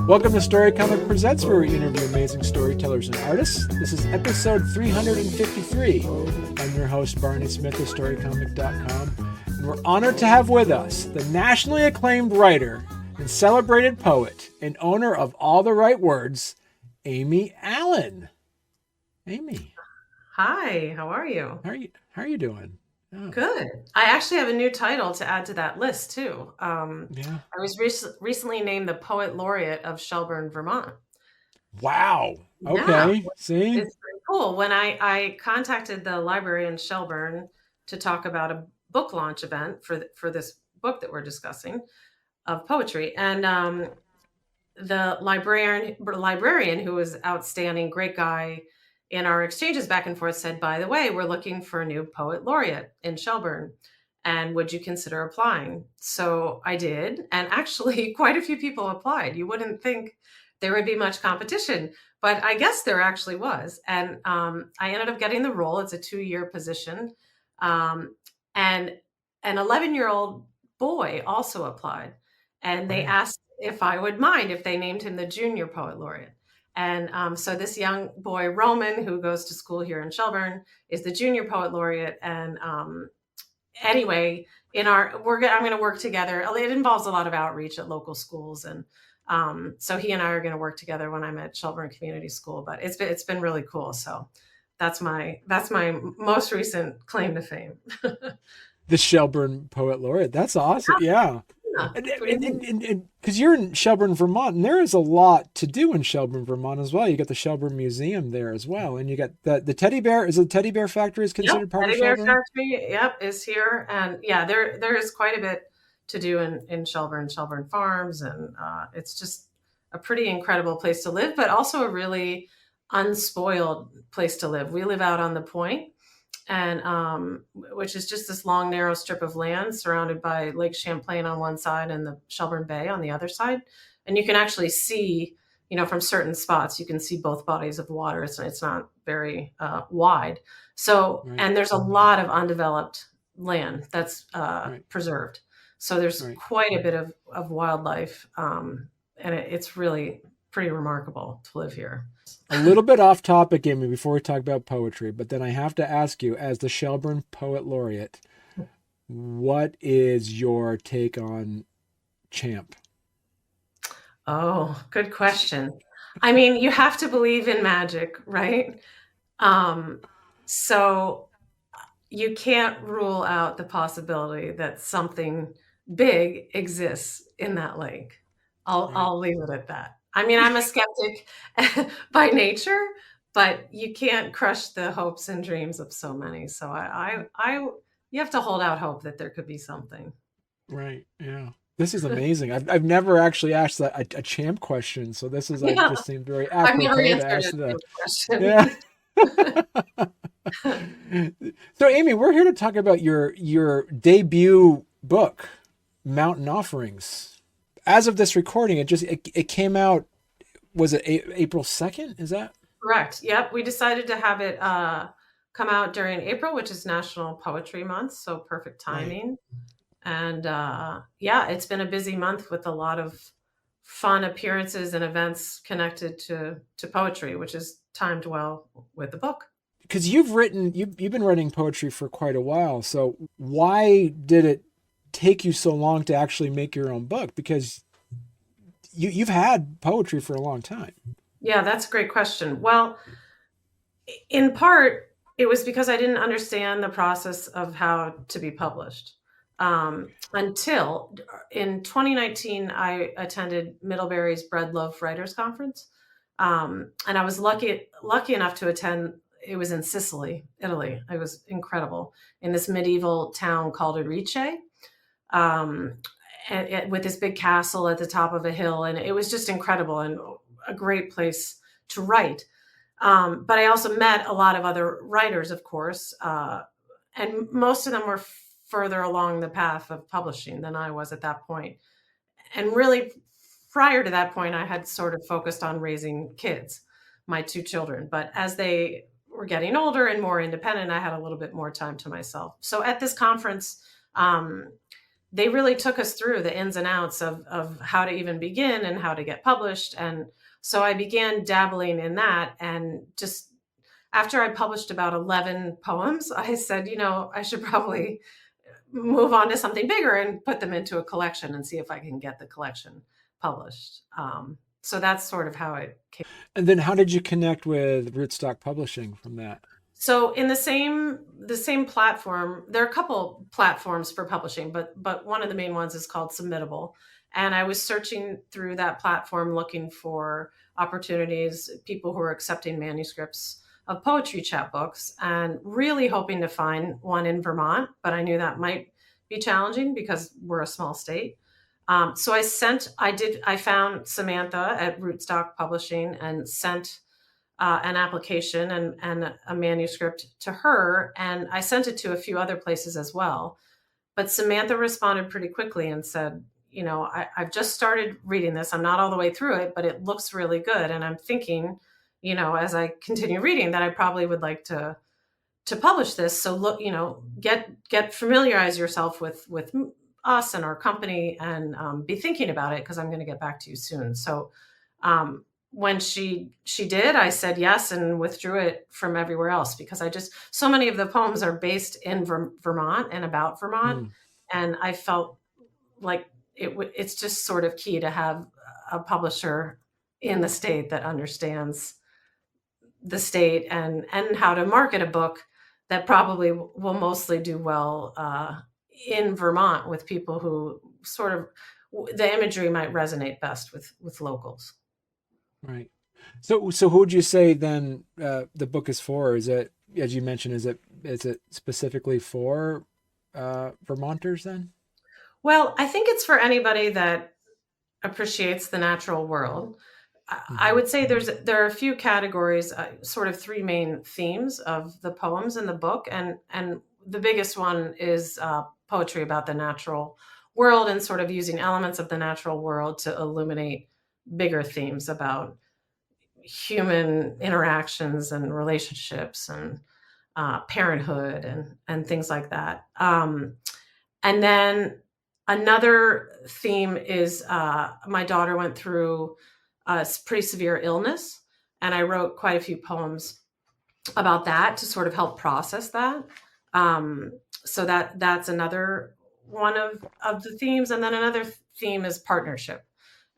Welcome to Storycomic Presents, where we interview amazing storytellers and artists. This is episode 353. I'm your host, Barney Smith of Storycomic.com, and we're honored to have with us the nationally acclaimed writer and celebrated poet and owner of All the Right Words, Amy Allen. Amy. Hi, how are you? How are you doing? Oh. Good. I actually have a new title to add to that list too. I was recently named the Poet Laureate of Shelburne, Vermont. Wow. Okay. Yeah. See? It's pretty cool. When I contacted the library in Shelburne to talk about a book launch event for this book that we're discussing of poetry, and the librarian who was outstanding, great guy, in our exchanges back and forth said, by the way, we're looking for a new poet laureate in Shelburne. And would you consider applying? So I did. And actually, quite a few people applied. You wouldn't think there would be much competition, but I guess there actually was. And I ended up getting the role. It's a 2-year position. And an 11-year-old boy also applied. And they asked if I would mind if they named him the junior poet laureate. And so this young boy, Roman, who goes to school here in Shelburne, is the junior poet laureate. And anyway, I'm going to work together. It involves a lot of outreach at local schools. And so he and I are going to work together when I'm at Shelburne Community School. But it's been really cool. So that's my most recent claim to fame. The Shelburne Poet Laureate. That's awesome. Yeah. Because you're in Shelburne, Vermont, and there is a lot to do in Shelburne, Vermont as well. You got the Shelburne Museum there as well, and you got the teddy bear. Is the teddy bear factory is considered part of Shelburne? Teddy bear factory, is here, and yeah, there is quite a bit to do in Shelburne Farms, and it's just a pretty incredible place to live, but also a really unspoiled place to live. We live out on the point. And which is just this long, narrow strip of land surrounded by Lake Champlain on one side and the Shelburne Bay on the other side. And you can actually see, from certain spots, you can see both bodies of water. It's not very wide. So, and there's a lot of undeveloped land that's preserved. So there's quite a bit of wildlife. And it's really pretty remarkable to live here. A little bit off topic, Amy, before we talk about poetry, but then I have to ask you, as the Shelburne Poet Laureate, what is your take on Champ? Oh, good question. I mean, you have to believe in magic, right? So you can't rule out the possibility that something big exists in that lake. I'll leave it at that. I mean, I'm a skeptic by nature, but you can't crush the hopes and dreams of so many. So you have to hold out hope that there could be something. Right. Yeah. This is amazing. I've never actually asked a Champ question, so this is just seemed very apropos to ask that. Yeah. So, Amy, we're here to talk about your debut book, Mountain Offerings. As of this recording, it came out, was it April 2nd? Is that correct? Yep. We decided to have it come out during April, which is National Poetry Month. So perfect timing. Right. And it's been a busy month with a lot of fun appearances and events connected to poetry, which is timed well with the book. Because you've been writing poetry for quite a while. So why did it take you so long to actually make your own book? Because you've had poetry for a long time. Yeah, that's a great question. Well, in part, it was because I didn't understand the process of how to be published. Until in 2019, I attended Middlebury's Bread Loaf Writers Conference. And I was lucky enough to attend. It was in Sicily, Italy. It was incredible, in this medieval town called Arice. With this big castle at the top of a hill. And it was just incredible and a great place to write. But I also met a lot of other writers, of course, and most of them were further along the path of publishing than I was at that point. And really, prior to that point, I had sort of focused on raising kids, my two children. But as they were getting older and more independent, I had a little bit more time to myself. So at this conference, they really took us through the ins and outs of how to even begin and how to get published. And so I began dabbling in that. And just after I published about 11 poems, I said, I should probably move on to something bigger and put them into a collection and see if I can get the collection published. So that's sort of how it came. And then how did you connect with Rootstock Publishing from that? So in the same platform, there are a couple platforms for publishing, but one of the main ones is called Submittable. And I was searching through that platform looking for opportunities, people who are accepting manuscripts of poetry chapbooks, and really hoping to find one in Vermont, but I knew that might be challenging because we're a small state. So I found Samantha at Rootstock Publishing and sent an application and a manuscript to her. And I sent it to a few other places as well. But Samantha responded pretty quickly and said, I've just started reading this. I'm not all the way through it, but it looks really good. And I'm thinking, as I continue reading, that I probably would like to publish this. So look, familiarize yourself with us and our company, and be thinking about it, because I'm going to get back to you soon. So when she did, I said yes and withdrew it from everywhere else, because so many of the poems are based in Vermont and about Vermont. And I felt like it's just sort of key to have a publisher in the state that understands the state and how to market a book that probably will mostly do well in Vermont with people who sort of, the imagery might resonate best with locals. Right. So who would you say then the book is for? Is it, as you mentioned, is it specifically for Vermonters then? Well, I think it's for anybody that appreciates the natural world. I would say there are a few categories, sort of three main themes of the poems in the book, and the biggest one is poetry about the natural world, and sort of using elements of the natural world to illuminate bigger themes about human interactions and relationships and parenthood and things like that. And then another theme is my daughter went through a pretty severe illness, and I wrote quite a few poems about that to sort of help process that. So that's another one of the themes. And then another theme is partnership.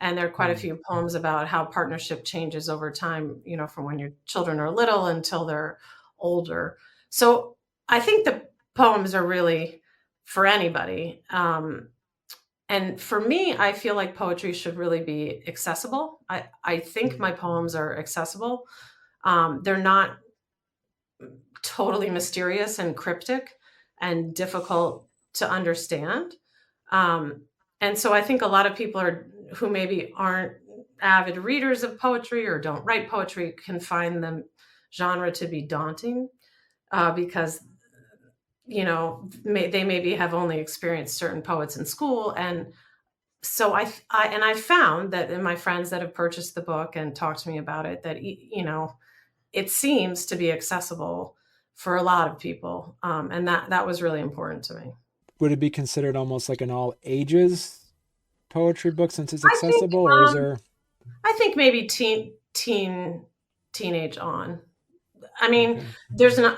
And there are quite a few poems about how partnership changes over time, from when your children are little until they're older. So I think the poems are really for anybody. And for me, I feel like poetry should really be accessible. I think my poems are accessible. They're not totally mysterious and cryptic and difficult to understand. And so I think a lot of people who maybe aren't avid readers of poetry or don't write poetry can find the genre to be daunting, because they maybe have only experienced certain poets in school. And so I found that in my friends that have purchased the book and talked to me about it, that, it seems to be accessible for a lot of people. And that was really important to me. Would it be considered almost like an all ages poetry book since it's accessible, or is there? I think maybe teenage on. I mean, okay.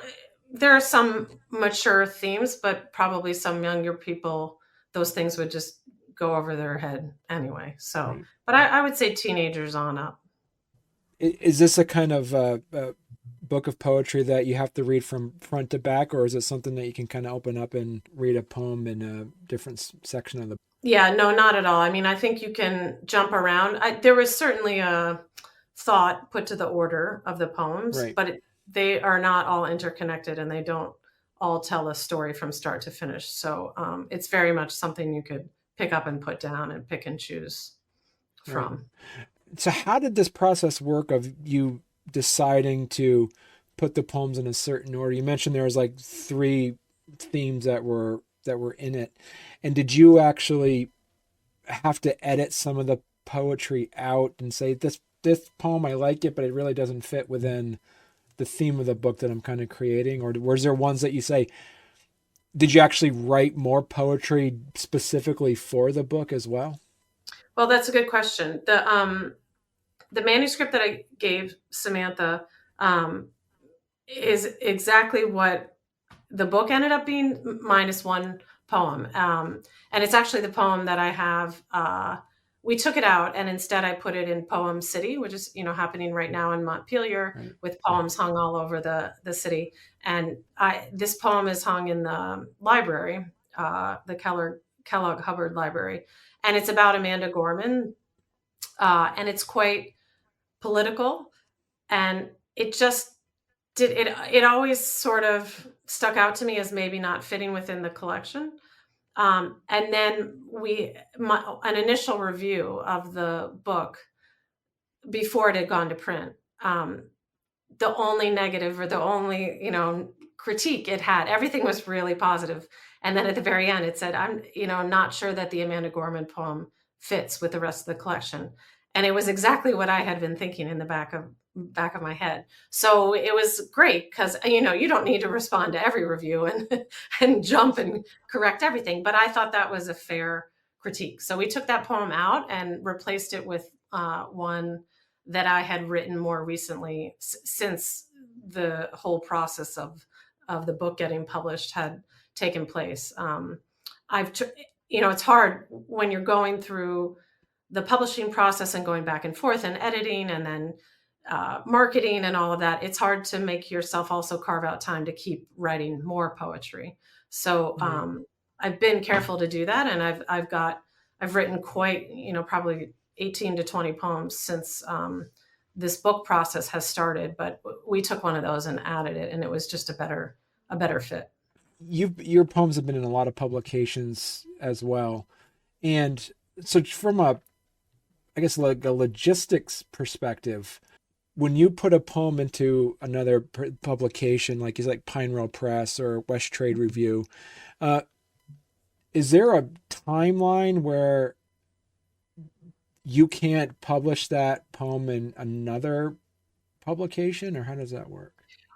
There are some mature themes, but probably some younger people, those things would just go over their head anyway. So, right. But I would say teenagers on up. Is this a kind of book of poetry that you have to read from front to back, or is it something that you can kind of open up and read a poem in a different section of the book? Yeah, no, not at all. I mean, I think you can jump around. There was certainly a thought put to the order of the poems, right. But they are not all interconnected, and they don't all tell a story from start to finish. So it's very much something you could pick up and put down and pick and choose from. Right. So how did this process work of you deciding to put the poems in a certain order? You mentioned there was like 3 themes that were in it. And did you actually have to edit some of the poetry out and say this poem I like it, but it really doesn't fit within the theme of the book that I'm kind of creating? Or was there ones that you say, did you actually write more poetry specifically for the book as well? Well, that's a good question. The manuscript that I gave Samantha is exactly what the book ended up being, minus one poem. And it's actually the poem that I have. We took it out, and instead I put it in Poem City, which is happening right now in Montpelier, Right. with poems hung all over the city. And this poem is hung in the library, the Kellogg Hubbard Library, and it's about Amanda Gorman, and it's quite political, and it just did it. It always sort of stuck out to me as maybe not fitting within the collection. And then an initial review of the book before it had gone to print. The only negative, or the only critique it had, everything was really positive. And then at the very end, it said, "I'm not sure that the Amanda Gorman poem fits with the rest of the collection." And it was exactly what I had been thinking in the back of my head. So it was great, because you don't need to respond to every review and and jump and correct everything. But I thought that was a fair critique. So we took that poem out and replaced it with one that I had written more recently, since the whole process of the book getting published had taken place. It's hard when you're going through the publishing process and going back and forth and editing, and then marketing and all of that. It's hard to make yourself also carve out time to keep writing more poetry. So I've been careful to do that, and I've written quite, probably 18 to 20 poems since this book process has started. But we took one of those and added it, and it was just a better fit. Your poems have been in a lot of publications as well, and so from I guess like a logistics perspective, when you put a poem into another publication, like is like Pine Row Press or West Trade Review, is there a timeline where you can't publish that poem in another publication, or how does that work?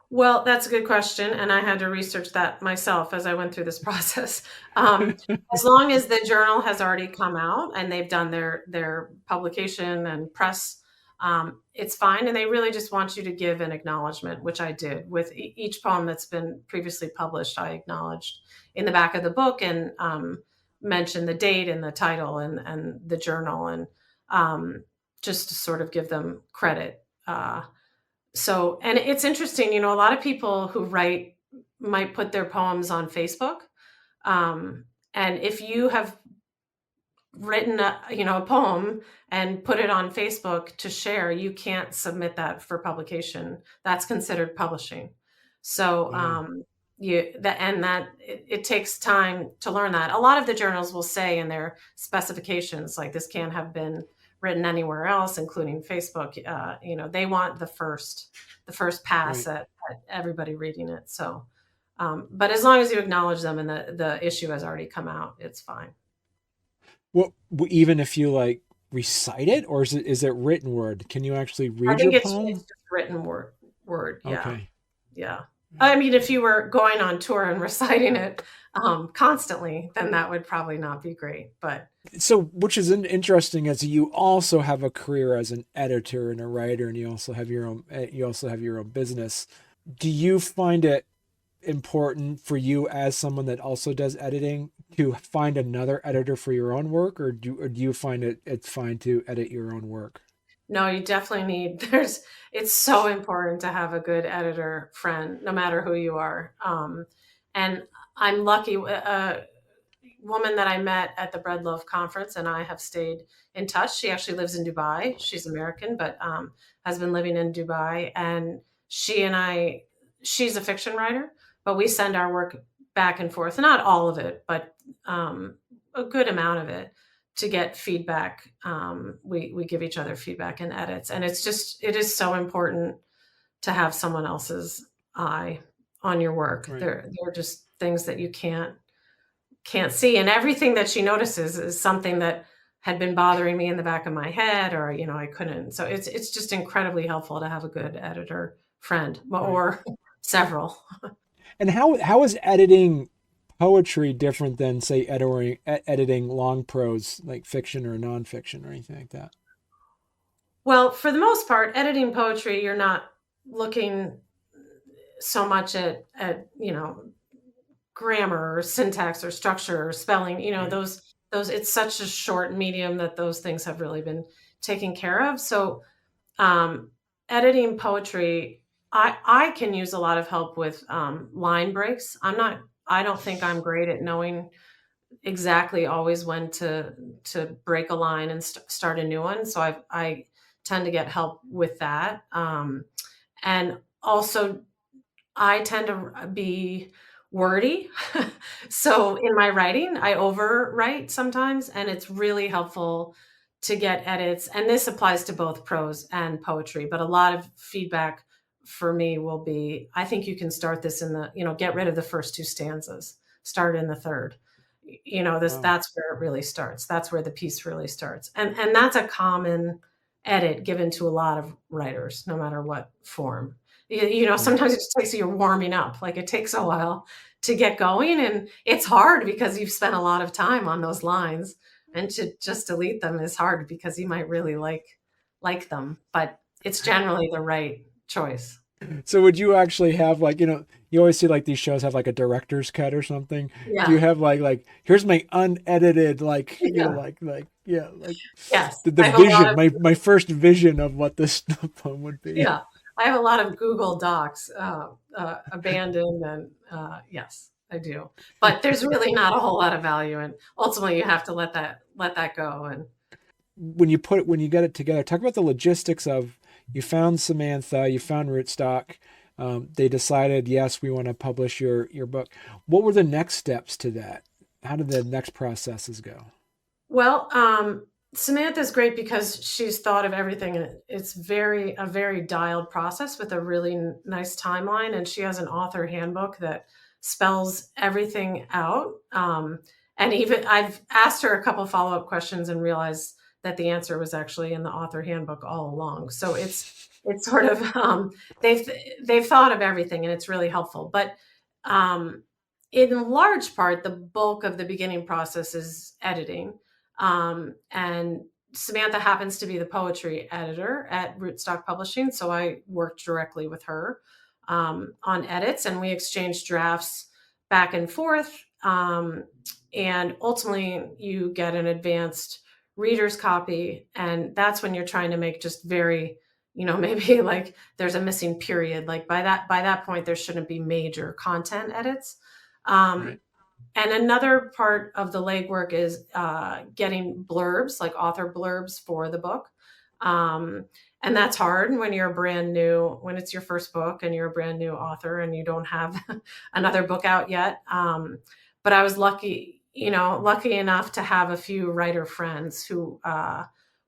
Well, that's a good question, and I had to research that myself as I went through this process. As long as the journal has already come out and they've done their publication and press, it's fine. And they really just want you to give an acknowledgement, which I did with each poem that's been previously published. I acknowledged in the back of the book, and mentioned the date and the title and the journal, and just to sort of give them credit. And it's interesting, a lot of people who write might put their poems on Facebook. And if you have written a poem and put it on Facebook to share, you can't submit that for publication. That's considered publishing. So it takes time to learn that. A lot of the journals will say in their specifications, like, this can't have been written anywhere else, including Facebook. They want the first pass Right. at everybody reading it. So, but as long as you acknowledge them and the issue has already come out, it's fine. Well, even if you like recite it, or is it written word? Can you actually I read your think it's poem? just written word. Yeah. Okay. Yeah. I mean, if you were going on tour and reciting it constantly, then that would probably not be great. But So, which is interesting, as you also have a career as an editor and a writer, and you also have your own business. Do you find it important for you, as someone that also does editing, to find another editor for your own work, or do you find it's fine to edit your own work? no, you definitely it's so important to have a good editor friend, no matter who you are. And I'm lucky. A woman that I met at the Bread Loaf Conference and I have stayed in touch. She actually lives in Dubai. She's American, but has been living in Dubai. And she's a fiction writer, but we send our work back and forth. Not all of it, but a good amount of it, to get feedback. We give each other feedback and edits. And it is so important to have someone else's eye on your work. Right. They're just things that you can't see, and everything that she notices is something that had been bothering me in the back of my head, or I couldn't. So it's just incredibly helpful to have a good editor friend, Right. or several. And how is editing poetry different than say editing long prose like fiction or nonfiction or anything like that? Well, for the most part, editing poetry, you're not looking so much at grammar or syntax or structure or spelling. Right. Those it's such a short medium that those things have really been taken care of. So um, editing poetry, I can use a lot of help with line breaks. I don't think I'm great at knowing exactly always when to break a line and start a new one. So I tend to get help with that. And also, I tend to be wordy. So in my writing, I overwrite sometimes, and it's really helpful to get edits. And this applies to both prose and poetry, but a lot of feedback for me will be, I think you can start this get rid of the first two stanzas, start in the third. Wow. That's where it really starts. That's where the piece really starts. And that's a common edit given to a lot of writers, no matter what form. Right. Sometimes it just takes you warming up. Like, it takes a while to get going, and it's hard because you've spent a lot of time on those lines, and to just delete them is hard because you might really like them, but it's generally the right choice. So would you actually have like, you always see like these shows have like a director's cut or something. Do you Yeah. have like here's my unedited Yeah. yeah, like Yes. the I have a lot vision, of my first vision of what this poem would be. Yeah. I have a lot of Google Docs, abandoned, and, yes, I do. But there's really not a whole lot of value, and ultimately you have to let that go. And When you get it together, talk about the logistics of you found Samantha, you found Rootstock. They decided, yes, we want to publish your book. What were the next steps to that? How did the next processes go? Well, Samantha's great because she's thought of everything, and it's a very dialed process with a really nice timeline. And she has an author handbook that spells everything out. And even I've asked her a couple follow-up questions and realized that the answer was actually in the author handbook all along. So it's sort of they've they've thought of everything, and it's really helpful. But um, in large part, the bulk of the beginning process is editing, and Samantha happens to be the poetry editor at Rootstock Publishing, so I worked directly with her on edits, and we exchanged drafts back and forth. And ultimately, you get an advanced reader's copy, and that's when you're trying to make just very, maybe like there's a missing period. Like, by that point, there shouldn't be major content edits. Um, Right. and another part of the legwork is getting blurbs, like author blurbs for the book. And that's hard when it's your first book and you're a brand new author and you don't have another book out yet. But I was lucky enough to have a few writer friends who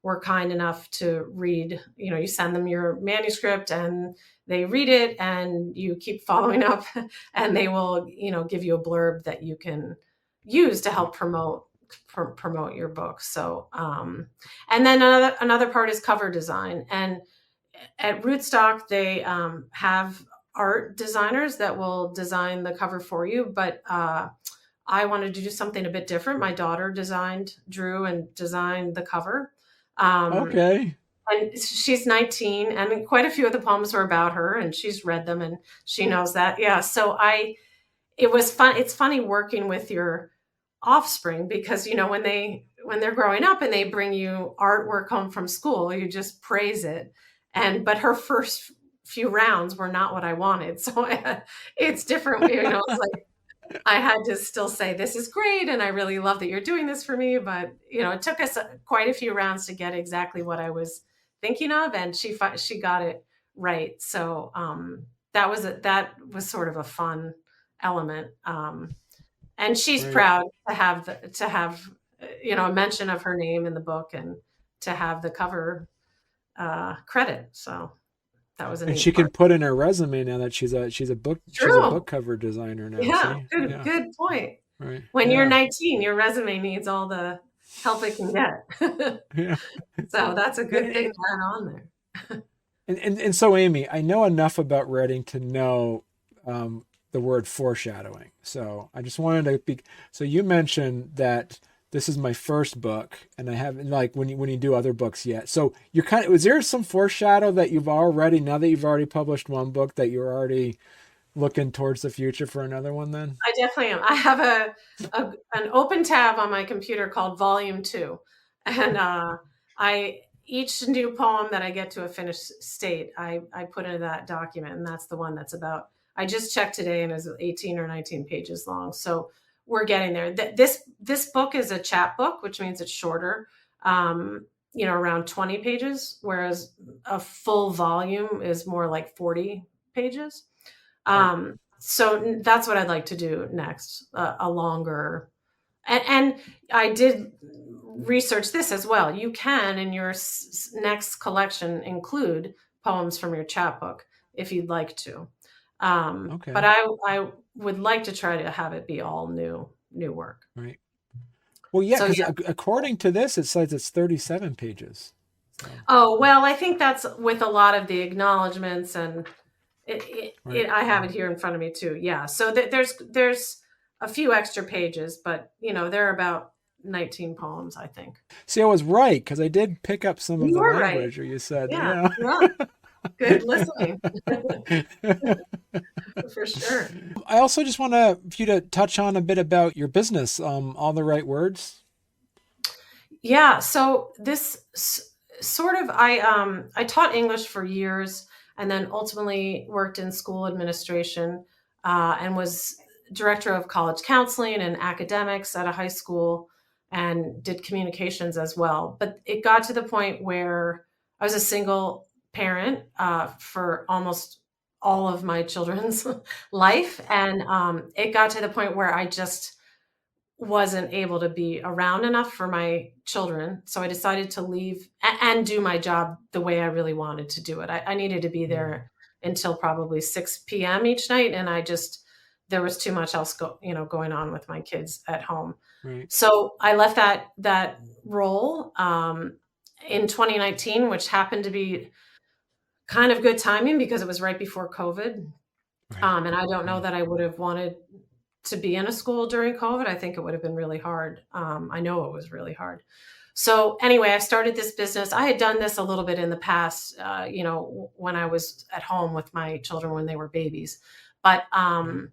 were kind enough to read. You send them your manuscript and they read it, and you keep following up, and they will give you a blurb that you can use to Right. help promote your book. So and then another part is cover design. And at Rootstock, they have art designers that will design the cover for you, but I wanted to do something a bit different. My daughter drew and designed the cover. um, Okay. and she's 19, and quite a few of the poems were about her, and she's read them, and she knows that. Yeah. So it was fun. It's funny working with your offspring, because, when they're growing up and they bring you artwork home from school, you just praise it. But her first few rounds were not what I wanted. So it's different. It's like, I had to still say, this is great, and I really love that you're doing this for me. But it took us quite a few rounds to get exactly what I was thinking of, and she got it right. So that was sort of a fun element. And she's Right. proud to have a mention of her name in the book, and to have the cover credit. So that was a And neat she can part. put in her resume now that she's a book True. cover designer now. Yeah. See? Good. Yeah. Good point. Right. When you're Yeah. 19, your resume needs all the help it can get. Yeah. So that's a good thing And, to add on there. and so, Amy, I know enough about writing to know the word foreshadowing. So I just wanted to be. So you mentioned that this is my first book, and I haven't like when you do other books yet. So you're kind of, was there some foreshadow that you've already, now that you've already published one book, that you're already looking towards the future for another one then? I definitely am. I have an open tab on my computer called Volume 2. And I each new poem that I get to a finished state, I put into that document, and that's the one that's about. I just checked today, and it's 18 or 19 pages long. So we're getting there. This book is a chap book, which means it's shorter, around 20 pages, whereas a full volume is more like 40 pages. Right. So that's what I'd like to do next, a longer. And I did research this as well. You can, in your next collection, include poems from your chapbook if you'd like to. But Okay. I would like to try to have it be all new work. Right. Well, yeah, So because yeah. according to this, it says it's 37 pages. So, Oh well, I think that's with a lot of the acknowledgments and right. I have it here in front of me too. Yeah. So there's a few extra pages, but there are about 19 poems, I think. See, I was right because I did pick up some of You the were right. language where you said, Yeah. yeah. Yeah. Good listening. For sure. I also just want you to touch on a bit about your business, All the Right Words. Yeah. So this sort of I taught English for years and then ultimately worked in school administration and was director of college counseling and academics at a high school and did communications as well. But it got to the point where I was a single parent for almost all of my children's life. And it got to the point where I just wasn't able to be around enough for my children. So I decided to leave and do my job the way I really wanted to do it. I needed to be Mm, there until probably 6 p.m. each night. And there was too much else going on with my kids at home. right. So I left that role in 2019, which happened to be kind of good timing because it was right before COVID. Right. And I don't know Right. that I would have wanted to be in a school during COVID. I think it would have been really hard. I know it was really hard. So anyway, I started this business. I had done this a little bit in the past, when I was at home with my children when they were babies. But Right.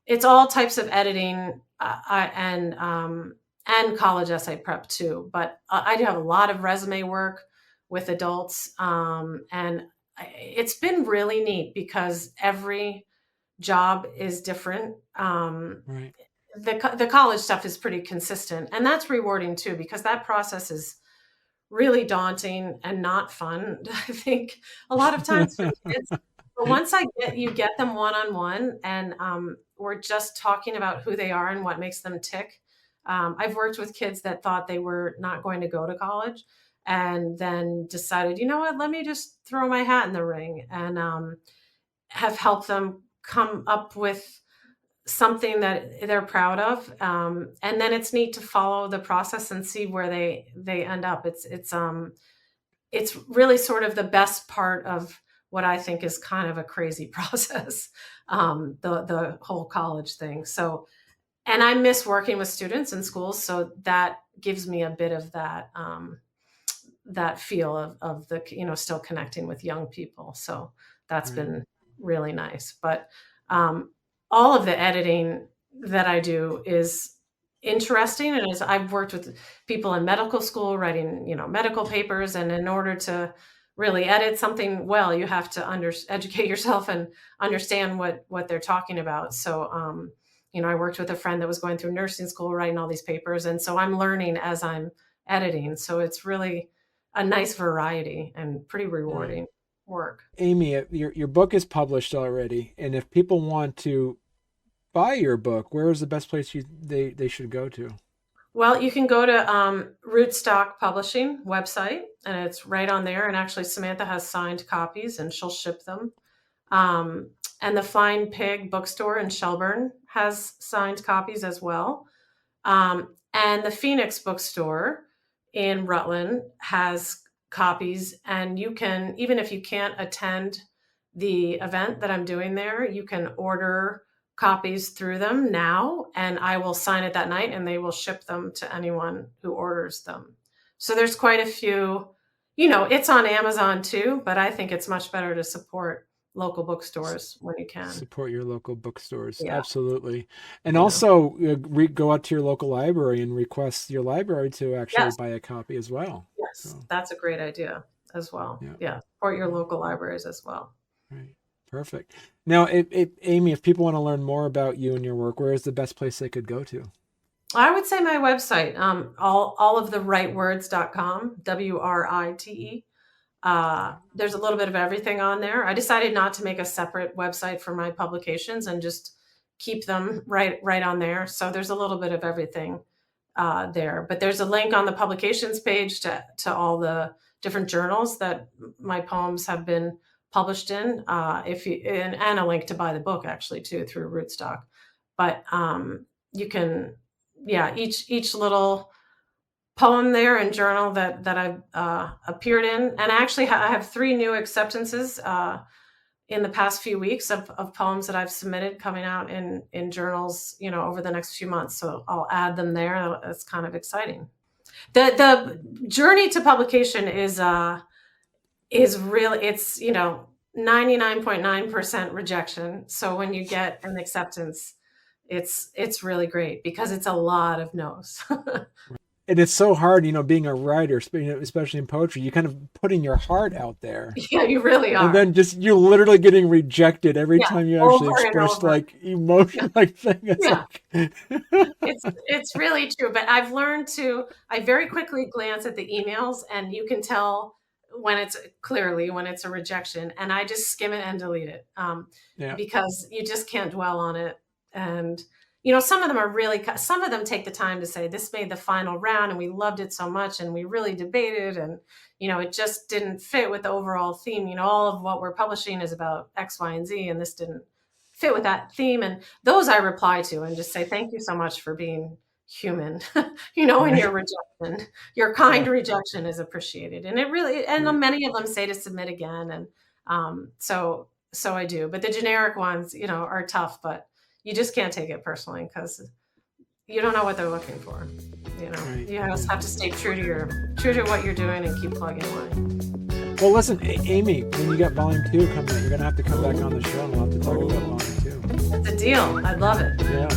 it's all types of editing and college essay prep too. But I do have a lot of resume work with adults, and it's been really neat because every job is different. Right. The college stuff is pretty consistent, and that's rewarding too because that process is really daunting and not fun. I think a lot of times for the kids. But once you get them one on one, and we're just talking about who they are and what makes them tick. I've worked with kids that thought they were not going to go to college, and then decided, you know what, let me just throw my hat in the ring, and have helped them come up with something that they're proud of, and then it's neat to follow the process and see where they end up. It's really sort of the best part of what I think is kind of a crazy process, the whole college thing. So, and I miss working with students in schools, so that gives me a bit of that feel of the still connecting with young people. So that's Right. been really nice. But um, all of the editing that I do is interesting, and as I've worked with people in medical school writing medical papers, and in order to really edit something well, you have to educate yourself and understand what they're talking about. So I worked with a friend that was going through nursing school writing all these papers, and so I'm learning as I'm editing. So it's really a nice variety and pretty Right. rewarding work. Amy, your book is published already, and if people want to buy your book, where is the best place they should go to? Well, you can go to Rootstock Publishing website, and it's right on there. And actually, Samantha has signed copies, and she'll ship them. Um, and the Flying Pig bookstore in Shelburne has signed copies as well. And the Phoenix bookstore in Rutland has copies, and you can, even if you can't attend the event that I'm doing there, you can order copies through them now, and I will sign it that night and they will ship them to anyone who orders them. So there's quite a few, it's on Amazon too, but I think it's much better to support local bookstores when you can. Support your local bookstores. Yeah. Absolutely. And also go out to your local library and request your library to actually buy a copy as well. Yes, So, that's a great idea as well. Yeah. Support your local libraries as well. Right. Perfect. Now, Amy, if people want to learn more about you and your work, where is the best place they could go to? I would say my website, alloftherightwords.com, WRITE. There's a little bit of everything on there. I decided not to make a separate website for my publications and just keep them right on there. So there's a little bit of everything there. But there's a link on the publications page to all the different journals that my poems have been published in, and a link to buy the book actually too through Rootstock. But you can, each little poem there and journal that I've appeared in, and actually I have 3 new acceptances in the past few weeks of poems that I've submitted coming out in journals, over the next few months. So I'll add them there. It's kind of exciting. The journey to publication is really, it's 99.9% rejection. So when you get an acceptance, it's really great because it's a lot of no's. And it's so hard, being a writer, especially in poetry, you kind of putting your heart out there. Yeah, you really are. And then you're literally getting rejected every time you actually express like emotion, like thing. It's really true. But I've learned I very quickly glance at the emails, and you can tell when it's a rejection, and I just skim it and delete it because you just can't dwell on it. And some of them some of them take the time to say, this made the final round and we loved it so much and we really debated, and, it just didn't fit with the overall theme. All of what we're publishing is about X, Y, and Z, and this didn't fit with that theme. And those I reply to and just say, thank you so much for being human, in your rejection. Your kind rejection is appreciated. And many of them say to submit again. And so I do. But the generic ones, are tough, but you just can't take it personally because you don't know what they're looking for. You just have to stay true to what you're doing and keep plugging away. Well, listen, Amy, when you got volume 2 coming out, you're going to have to come back on the show and we'll have to talk about volume 2. That's a deal. I'd love it. Yeah.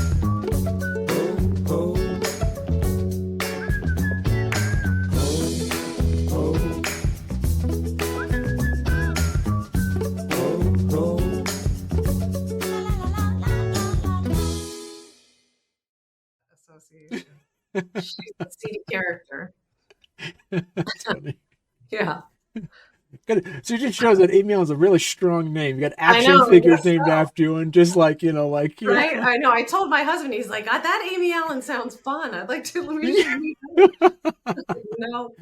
She's a seedy character. That's funny. Yeah. So it just shows that Amy Allen's a really strong name. You got action figures named after you, and just right. I know. I told my husband, he's like, that Amy Allen sounds fun. I'd like to meet. No.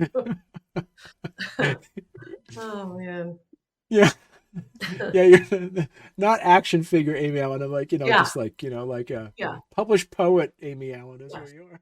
Oh man. Yeah. Yeah, you're not action figure Amy Allen. I'm just a published poet Amy Allen is who you are.